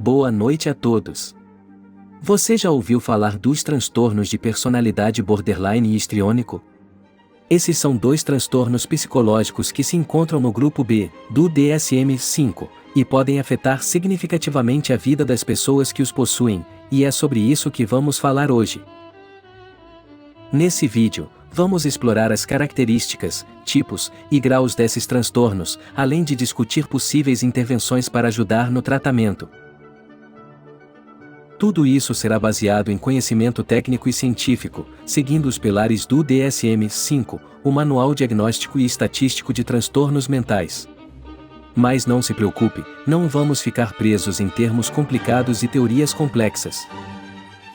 Boa noite a todos. Você já ouviu falar dos transtornos de personalidade borderline e histriônico? Esses são dois transtornos psicológicos que se encontram no grupo B, do DSM-5, e podem afetar significativamente a vida das pessoas que os possuem, e é sobre isso que vamos falar hoje. Nesse vídeo, vamos explorar as características, tipos e graus desses transtornos, além de discutir possíveis intervenções para ajudar no tratamento. Tudo isso será baseado em conhecimento técnico e científico, seguindo os pilares do DSM-5, o Manual Diagnóstico e Estatístico de Transtornos Mentais. Mas não se preocupe, não vamos ficar presos em termos complicados e teorias complexas.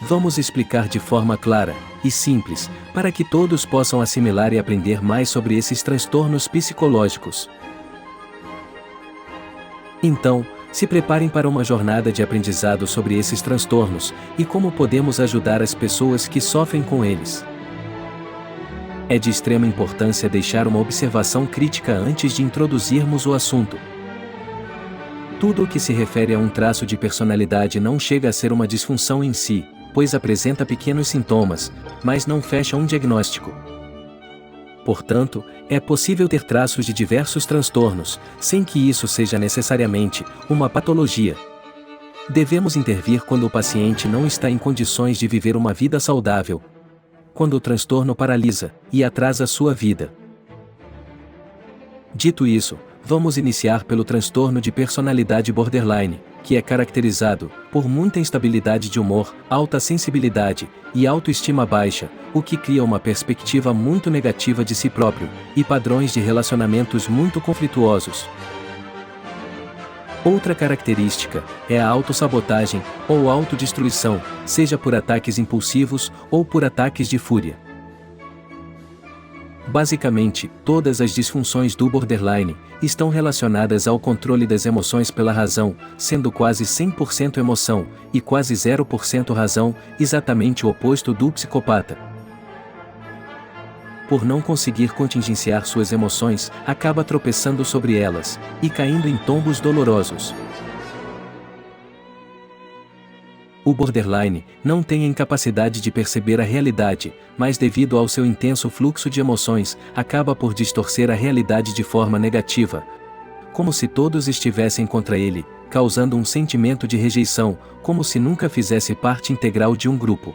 Vamos explicar de forma clara e simples, para que todos possam assimilar e aprender mais sobre esses transtornos psicológicos. Então, se preparem para uma jornada de aprendizado sobre esses transtornos e como podemos ajudar as pessoas que sofrem com eles. É de extrema importância deixar uma observação crítica antes de introduzirmos o assunto. Tudo o que se refere a um traço de personalidade não chega a ser uma disfunção em si, pois apresenta pequenos sintomas, mas não fecha um diagnóstico. Portanto, é possível ter traços de diversos transtornos, sem que isso seja necessariamente uma patologia. Devemos intervir quando o paciente não está em condições de viver uma vida saudável, quando o transtorno paralisa e atrasa sua vida. Dito isso, vamos iniciar pelo transtorno de personalidade borderline, que é caracterizado por muita instabilidade de humor, alta sensibilidade e autoestima baixa, o que cria uma perspectiva muito negativa de si próprio e padrões de relacionamentos muito conflituosos. Outra característica é a autossabotagem ou autodestruição, seja por ataques impulsivos ou por ataques de fúria. Basicamente, todas as disfunções do borderline estão relacionadas ao controle das emoções pela razão, sendo quase 100% emoção e quase 0% razão, exatamente o oposto do psicopata. Por não conseguir contingenciar suas emoções, acaba tropeçando sobre elas e caindo em tombos dolorosos. O borderline não tem a incapacidade de perceber a realidade, mas devido ao seu intenso fluxo de emoções, acaba por distorcer a realidade de forma negativa, como se todos estivessem contra ele, causando um sentimento de rejeição, como se nunca fizesse parte integral de um grupo.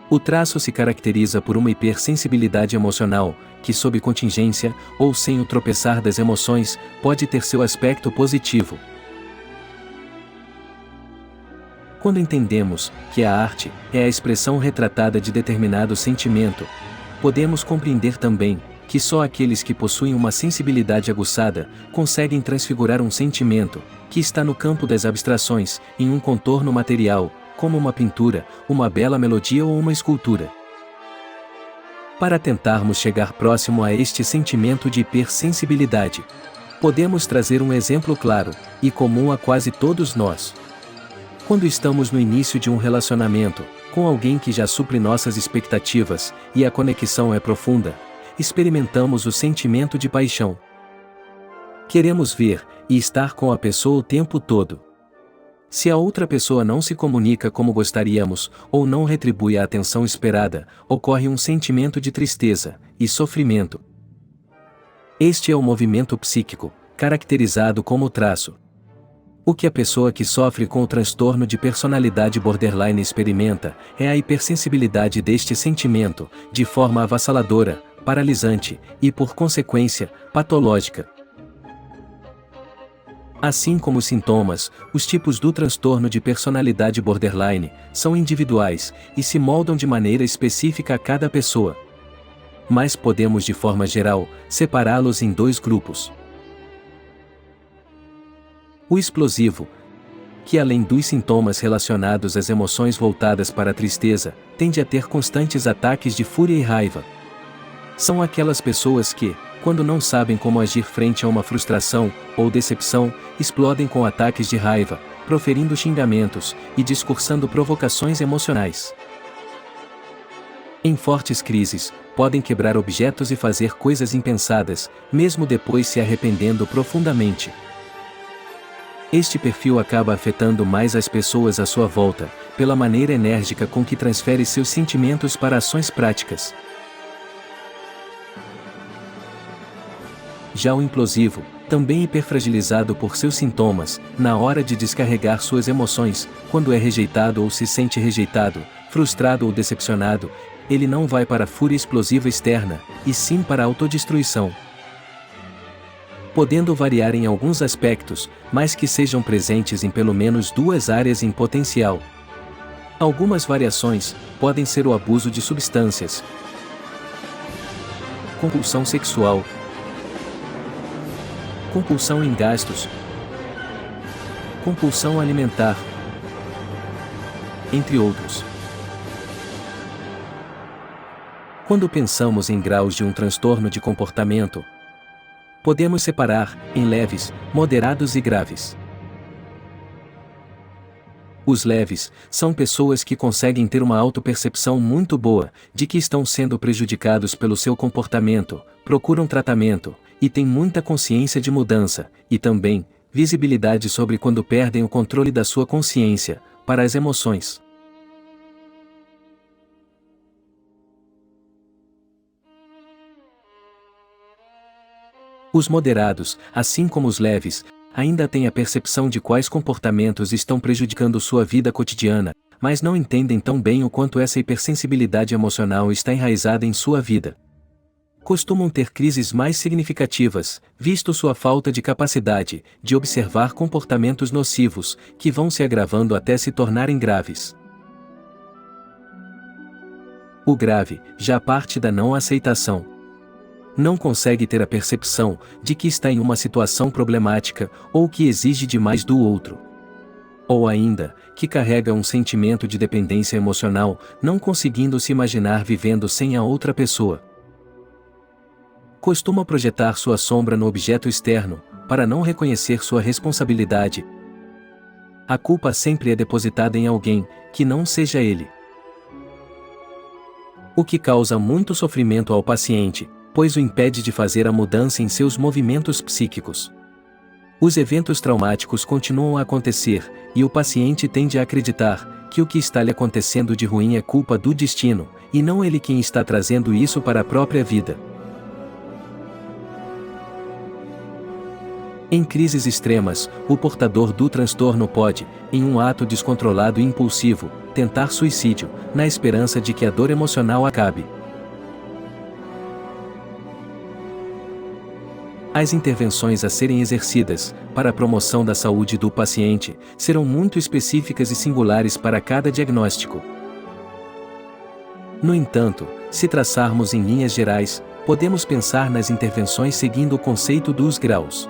O traço se caracteriza por uma hipersensibilidade emocional, que sob contingência, ou sem o tropeçar das emoções, pode ter seu aspecto positivo. Quando entendemos que a arte é a expressão retratada de determinado sentimento, podemos compreender também que só aqueles que possuem uma sensibilidade aguçada conseguem transfigurar um sentimento que está no campo das abstrações em um contorno material, como uma pintura, uma bela melodia ou uma escultura. Para tentarmos chegar próximo a este sentimento de hipersensibilidade, podemos trazer um exemplo claro e comum a quase todos nós. Quando estamos no início de um relacionamento, com alguém que já supre nossas expectativas, e a conexão é profunda, experimentamos o sentimento de paixão. Queremos ver e estar com a pessoa o tempo todo. Se a outra pessoa não se comunica como gostaríamos, ou não retribui a atenção esperada, ocorre um sentimento de tristeza e sofrimento. Este é o movimento psíquico, caracterizado como traço. O que a pessoa que sofre com o transtorno de personalidade borderline experimenta é a hipersensibilidade deste sentimento, de forma avassaladora, paralisante e, por consequência, patológica. Assim como os sintomas, os tipos do transtorno de personalidade borderline são individuais e se moldam de maneira específica a cada pessoa. Mas podemos, de forma geral, separá-los em dois grupos. O explosivo, que além dos sintomas relacionados às emoções voltadas para a tristeza, tende a ter constantes ataques de fúria e raiva. São aquelas pessoas que, quando não sabem como agir frente a uma frustração ou decepção, explodem com ataques de raiva, proferindo xingamentos e discursando provocações emocionais. Em fortes crises, podem quebrar objetos e fazer coisas impensadas, mesmo depois se arrependendo profundamente. Este perfil acaba afetando mais as pessoas à sua volta, pela maneira enérgica com que transfere seus sentimentos para ações práticas. Já o implosivo, também hiperfragilizado por seus sintomas, na hora de descarregar suas emoções, quando é rejeitado ou se sente rejeitado, frustrado ou decepcionado, ele não vai para a fúria explosiva externa, e sim para a autodestruição. Podendo variar em alguns aspectos, mas que sejam presentes em pelo menos duas áreas em potencial. Algumas variações podem ser o abuso de substâncias, compulsão sexual, compulsão em gastos, compulsão alimentar, entre outros. Quando pensamos em graus de um transtorno de comportamento, podemos separar em leves, moderados e graves. Os leves são pessoas que conseguem ter uma autopercepção muito boa de que estão sendo prejudicados pelo seu comportamento, procuram tratamento, e têm muita consciência de mudança, e também visibilidade sobre quando perdem o controle da sua consciência para as emoções. Os moderados, assim como os leves, ainda têm a percepção de quais comportamentos estão prejudicando sua vida cotidiana, mas não entendem tão bem o quanto essa hipersensibilidade emocional está enraizada em sua vida. Costumam ter crises mais significativas, visto sua falta de capacidade de observar comportamentos nocivos, que vão se agravando até se tornarem graves. O grave já parte da não aceitação. Não consegue ter a percepção de que está em uma situação problemática ou que exige demais do outro. Ou ainda, que carrega um sentimento de dependência emocional, não conseguindo se imaginar vivendo sem a outra pessoa. Costuma projetar sua sombra no objeto externo, para não reconhecer sua responsabilidade. A culpa sempre é depositada em alguém, que não seja ele. O que causa muito sofrimento ao paciente, pois o impede de fazer a mudança em seus movimentos psíquicos. Os eventos traumáticos continuam a acontecer, e o paciente tende a acreditar que o que está lhe acontecendo de ruim é culpa do destino, e não ele quem está trazendo isso para a própria vida. Em crises extremas, o portador do transtorno pode, em um ato descontrolado e impulsivo, tentar suicídio, na esperança de que a dor emocional acabe. As intervenções a serem exercidas, para a promoção da saúde do paciente, serão muito específicas e singulares para cada diagnóstico. No entanto, se traçarmos em linhas gerais, podemos pensar nas intervenções seguindo o conceito dos graus.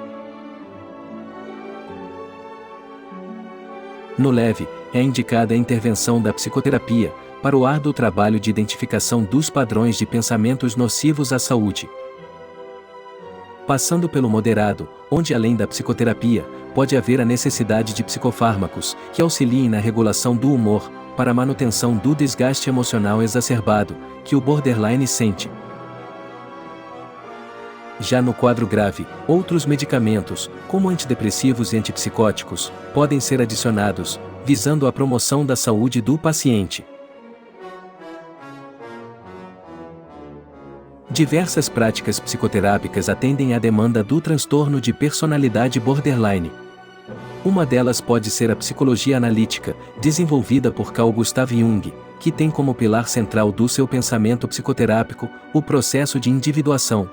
No leve, é indicada a intervenção da psicoterapia, para o árduo trabalho de identificação dos padrões de pensamentos nocivos à saúde. Passando pelo moderado, onde além da psicoterapia, pode haver a necessidade de psicofármacos, que auxiliem na regulação do humor, para a manutenção do desgaste emocional exacerbado, que o borderline sente. Já no quadro grave, outros medicamentos, como antidepressivos e antipsicóticos, podem ser adicionados, visando a promoção da saúde do paciente. Diversas práticas psicoterápicas atendem à demanda do transtorno de personalidade borderline. Uma delas pode ser a psicologia analítica, desenvolvida por Carl Gustav Jung, que tem como pilar central do seu pensamento psicoterápico o processo de individuação.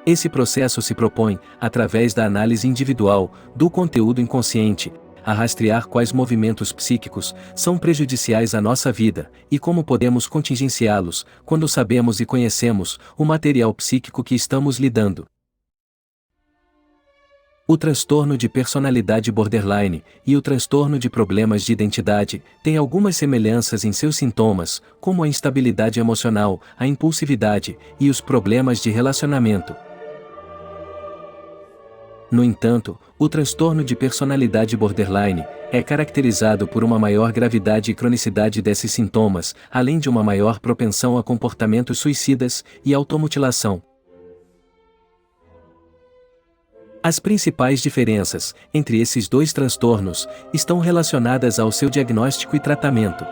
Esse processo se propõe, através da análise individual do conteúdo inconsciente, a rastrear quais movimentos psíquicos são prejudiciais à nossa vida, e como podemos contingenciá-los, quando sabemos e conhecemos o material psíquico que estamos lidando. O transtorno de personalidade borderline e o transtorno de problemas de identidade têm algumas semelhanças em seus sintomas, como a instabilidade emocional, a impulsividade e os problemas de relacionamento. No entanto, o transtorno de personalidade borderline é caracterizado por uma maior gravidade e cronicidade desses sintomas, além de uma maior propensão a comportamentos suicidas e automutilação. As principais diferenças entre esses dois transtornos estão relacionadas ao seu diagnóstico e tratamento.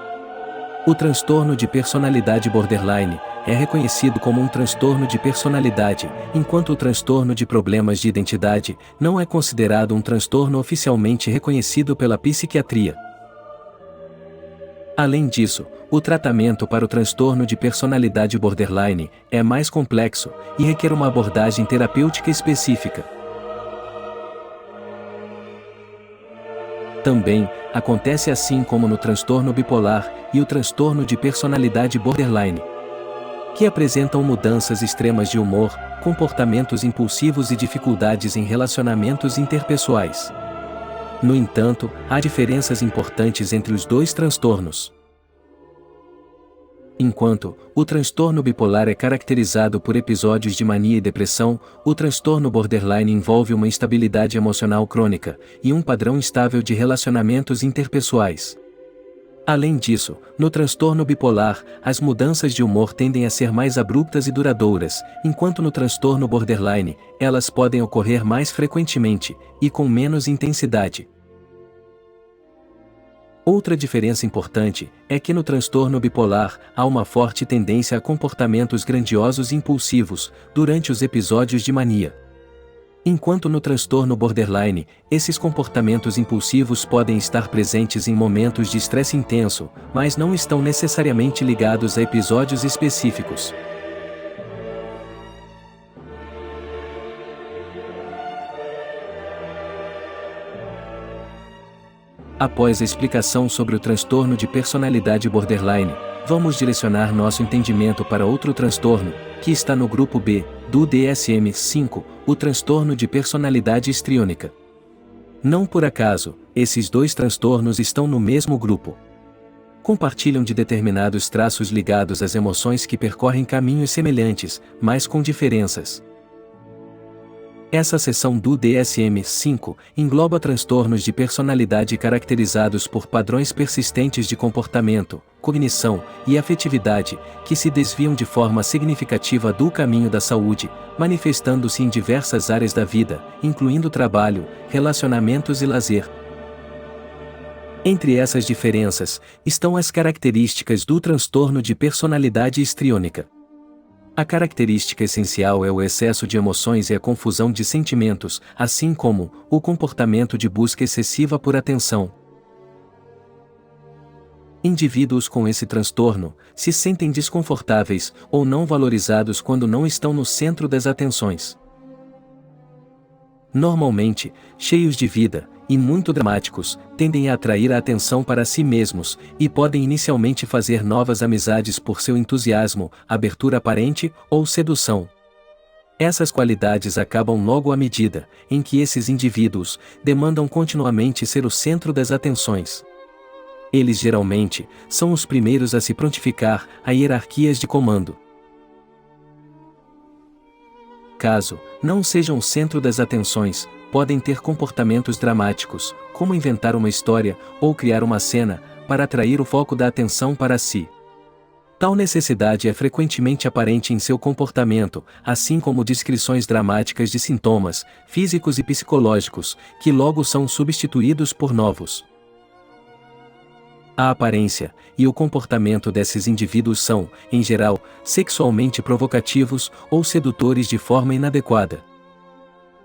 O transtorno de personalidade borderline é reconhecido como um transtorno de personalidade, enquanto o transtorno de problemas de identidade não é considerado um transtorno oficialmente reconhecido pela psiquiatria. Além disso, o tratamento para o transtorno de personalidade borderline é mais complexo e requer uma abordagem terapêutica específica. Também acontece assim como no transtorno bipolar e o transtorno de personalidade borderline, que apresentam mudanças extremas de humor, comportamentos impulsivos e dificuldades em relacionamentos interpessoais. No entanto, há diferenças importantes entre os dois transtornos. Enquanto o transtorno bipolar é caracterizado por episódios de mania e depressão, o transtorno borderline envolve uma instabilidade emocional crônica e um padrão instável de relacionamentos interpessoais. Além disso, no transtorno bipolar, as mudanças de humor tendem a ser mais abruptas e duradouras, enquanto no transtorno borderline, elas podem ocorrer mais frequentemente e com menos intensidade. Outra diferença importante é que no transtorno bipolar há uma forte tendência a comportamentos grandiosos e impulsivos durante os episódios de mania. Enquanto no transtorno borderline, esses comportamentos impulsivos podem estar presentes em momentos de estresse intenso, mas não estão necessariamente ligados a episódios específicos. Após a explicação sobre o transtorno de personalidade borderline, vamos direcionar nosso entendimento para outro transtorno, que está no grupo B, do DSM-5, o transtorno de personalidade histriônica. Não por acaso, esses dois transtornos estão no mesmo grupo. Compartilham de determinados traços ligados às emoções que percorrem caminhos semelhantes, mas com diferenças. Essa seção do DSM-5 engloba transtornos de personalidade caracterizados por padrões persistentes de comportamento, cognição e afetividade, que se desviam de forma significativa do caminho da saúde, manifestando-se em diversas áreas da vida, incluindo trabalho, relacionamentos e lazer. Entre essas diferenças, estão as características do transtorno de personalidade histriônica. A característica essencial é o excesso de emoções e a confusão de sentimentos, assim como o comportamento de busca excessiva por atenção. Indivíduos com esse transtorno se sentem desconfortáveis ou não valorizados quando não estão no centro das atenções. Normalmente, cheios de vida e muito dramáticos, tendem a atrair a atenção para si mesmos e podem inicialmente fazer novas amizades por seu entusiasmo, abertura aparente ou sedução. Essas qualidades acabam logo à medida em que esses indivíduos demandam continuamente ser o centro das atenções. Eles geralmente são os primeiros a se prontificar a hierarquias de comando. Caso não sejam o centro das atenções, podem ter comportamentos dramáticos, como inventar uma história ou criar uma cena, para atrair o foco da atenção para si. Tal necessidade é frequentemente aparente em seu comportamento, assim como descrições dramáticas de sintomas, físicos e psicológicos, que logo são substituídos por novos. A aparência e o comportamento desses indivíduos são, em geral, sexualmente provocativos ou sedutores de forma inadequada.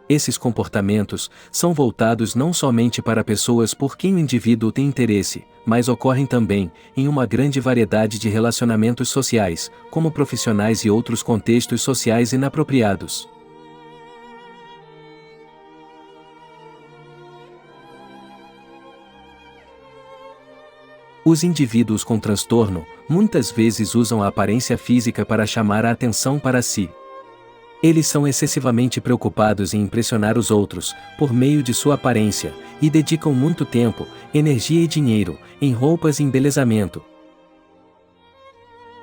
Esses comportamentos são voltados não somente para pessoas por quem o indivíduo tem interesse, mas ocorrem também em uma grande variedade de relacionamentos sociais, como profissionais e outros contextos sociais inapropriados. Os indivíduos com transtorno muitas vezes usam a aparência física para chamar a atenção para si. Eles são excessivamente preocupados em impressionar os outros, por meio de sua aparência, e dedicam muito tempo, energia e dinheiro, em roupas e embelezamento.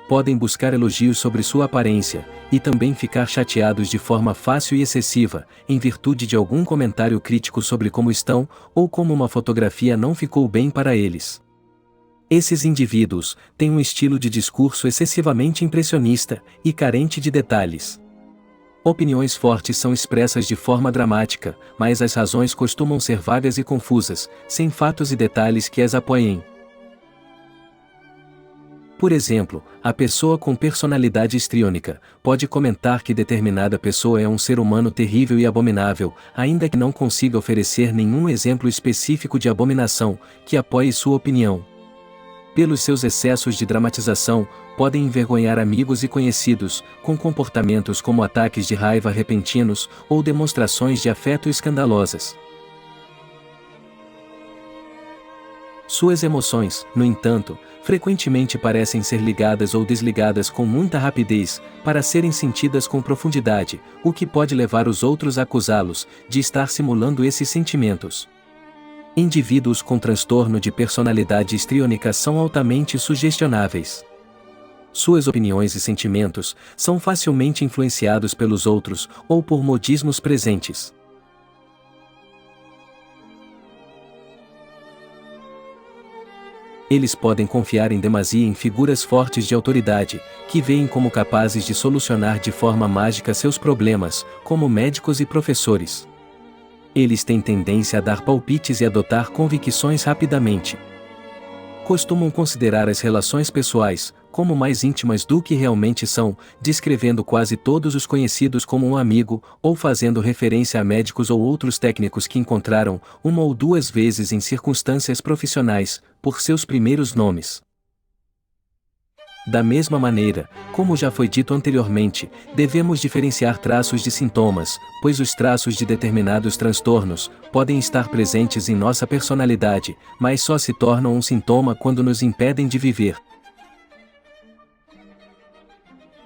Podem buscar elogios sobre sua aparência, e também ficar chateados de forma fácil e excessiva, em virtude de algum comentário crítico sobre como estão, ou como uma fotografia não ficou bem para eles. Esses indivíduos têm um estilo de discurso excessivamente impressionista, e carente de detalhes. Opiniões fortes são expressas de forma dramática, mas as razões costumam ser vagas e confusas, sem fatos e detalhes que as apoiem. Por exemplo, a pessoa com personalidade histriônica pode comentar que determinada pessoa é um ser humano terrível e abominável, ainda que não consiga oferecer nenhum exemplo específico de abominação que apoie sua opinião. Pelos seus excessos de dramatização, podem envergonhar amigos e conhecidos, com comportamentos como ataques de raiva repentinos ou demonstrações de afeto escandalosas. Suas emoções, no entanto, frequentemente parecem ser ligadas ou desligadas com muita rapidez, para serem sentidas com profundidade, o que pode levar os outros a acusá-los de estar simulando esses sentimentos. Indivíduos com transtorno de personalidade histriônica são altamente sugestionáveis. Suas opiniões e sentimentos são facilmente influenciados pelos outros ou por modismos presentes. Eles podem confiar em demasia em figuras fortes de autoridade, que veem como capazes de solucionar de forma mágica seus problemas, como médicos e professores. Eles têm tendência a dar palpites e adotar convicções rapidamente. Costumam considerar as relações pessoais como mais íntimas do que realmente são, descrevendo quase todos os conhecidos como um amigo, ou fazendo referência a médicos ou outros técnicos que encontraram, uma ou duas vezes em circunstâncias profissionais, por seus primeiros nomes. Da mesma maneira, como já foi dito anteriormente, devemos diferenciar traços de sintomas, pois os traços de determinados transtornos podem estar presentes em nossa personalidade, mas só se tornam um sintoma quando nos impedem de viver.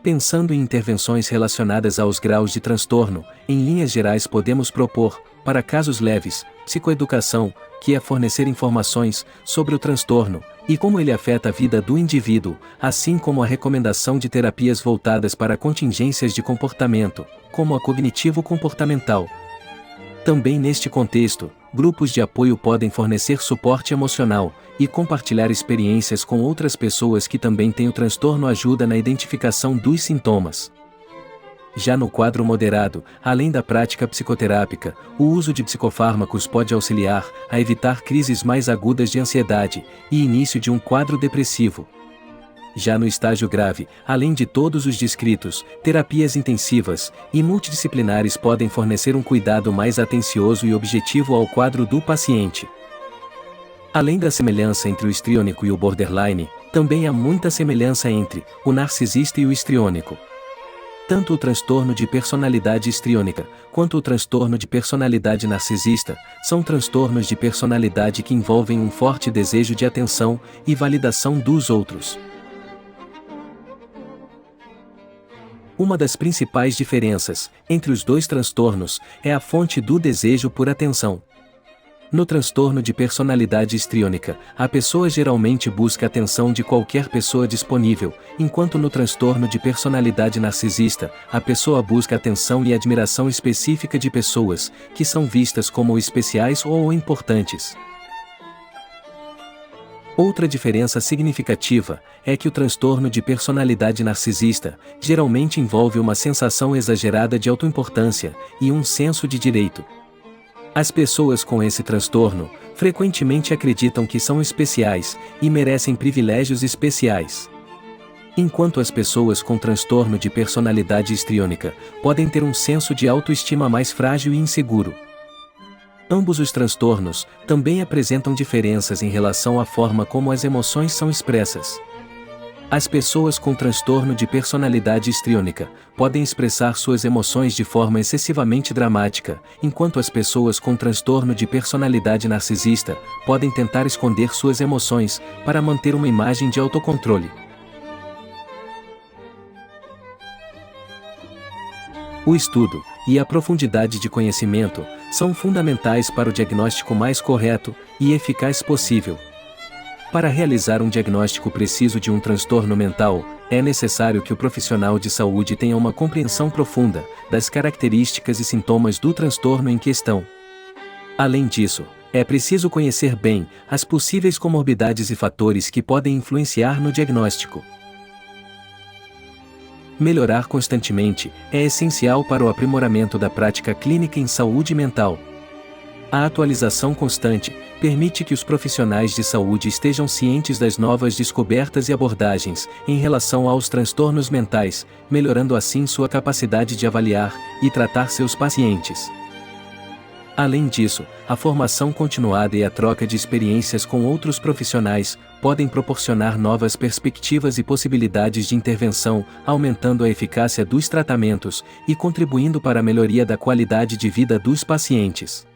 Pensando em intervenções relacionadas aos graus de transtorno, em linhas gerais podemos propor, para casos leves, psicoeducação, que é fornecer informações sobre o transtorno e como ele afeta a vida do indivíduo, assim como a recomendação de terapias voltadas para contingências de comportamento, como a cognitivo-comportamental. Também neste contexto, grupos de apoio podem fornecer suporte emocional e compartilhar experiências com outras pessoas que também têm o transtorno ajuda na identificação dos sintomas. Já no quadro moderado, além da prática psicoterápica, o uso de psicofármacos pode auxiliar a evitar crises mais agudas de ansiedade e início de um quadro depressivo. Já no estágio grave, além de todos os descritos, terapias intensivas e multidisciplinares podem fornecer um cuidado mais atencioso e objetivo ao quadro do paciente. Além da semelhança entre o histriônico e o borderline, também há muita semelhança entre o narcisista e o histriônico. Tanto o transtorno de personalidade histriônica, quanto o transtorno de personalidade narcisista, são transtornos de personalidade que envolvem um forte desejo de atenção e validação dos outros. Uma das principais diferenças entre os dois transtornos é a fonte do desejo por atenção. No transtorno de personalidade histriônica, a pessoa geralmente busca a atenção de qualquer pessoa disponível, enquanto no transtorno de personalidade narcisista, a pessoa busca atenção e admiração específica de pessoas, que são vistas como especiais ou importantes. Outra diferença significativa é que o transtorno de personalidade narcisista geralmente envolve uma sensação exagerada de autoimportância e um senso de direito. As pessoas com esse transtorno frequentemente acreditam que são especiais e merecem privilégios especiais. Enquanto as pessoas com transtorno de personalidade histriônica podem ter um senso de autoestima mais frágil e inseguro. Ambos os transtornos também apresentam diferenças em relação à forma como as emoções são expressas. As pessoas com transtorno de personalidade histriônica podem expressar suas emoções de forma excessivamente dramática, enquanto as pessoas com transtorno de personalidade narcisista podem tentar esconder suas emoções para manter uma imagem de autocontrole. O estudo e a profundidade de conhecimento são fundamentais para o diagnóstico mais correto e eficaz possível. Para realizar um diagnóstico preciso de um transtorno mental, é necessário que o profissional de saúde tenha uma compreensão profunda das características e sintomas do transtorno em questão. Além disso, é preciso conhecer bem as possíveis comorbidades e fatores que podem influenciar no diagnóstico. melhorar constantemente é essencial para o aprimoramento da prática clínica em saúde mental. A atualização constante permite que os profissionais de saúde estejam cientes das novas descobertas e abordagens em relação aos transtornos mentais, melhorando assim sua capacidade de avaliar e tratar seus pacientes. Além disso, a formação continuada e a troca de experiências com outros profissionais podem proporcionar novas perspectivas e possibilidades de intervenção, aumentando a eficácia dos tratamentos e contribuindo para a melhoria da qualidade de vida dos pacientes.